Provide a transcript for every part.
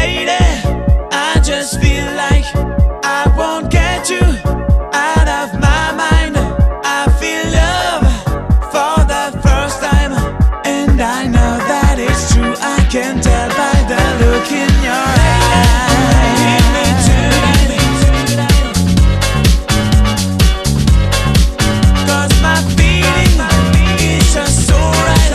Lady, I just feel like I won't get you out of my mind. I feel love for the first time, and I know that it's true. I can tell by the look in your eyes. Give me tonight, 'cause my feeling is just so right.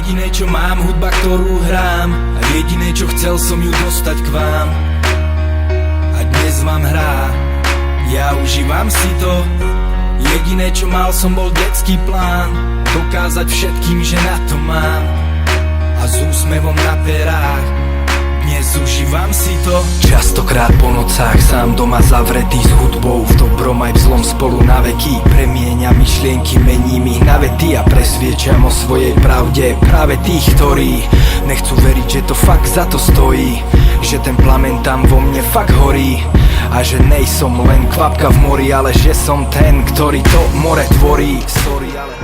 Jediné čo mám, hudba ktorú hrám, a jediné čo chcel som ju dostať k vám. A dnes vám hrá, ja užívam si to. Jediné čo mal som bol detský plán, dokázať všetkým, že na to mám. A s úsmevom na perách dnes užívam si to. Častokrát po nocách sám doma zavretý s hudbou, v dobrom aj v zlom spolu na veky. Premieňam myšlienky, mením ich na vety a presviečam o svojej pravde práve tých, ktorí nechcú veriť, že to fakt za to stojí, že ten plamen tam vo mne fakt horí a že nejsom len kvapka v mori, ale že som ten, ktorý to more tvorí. Sorry, ale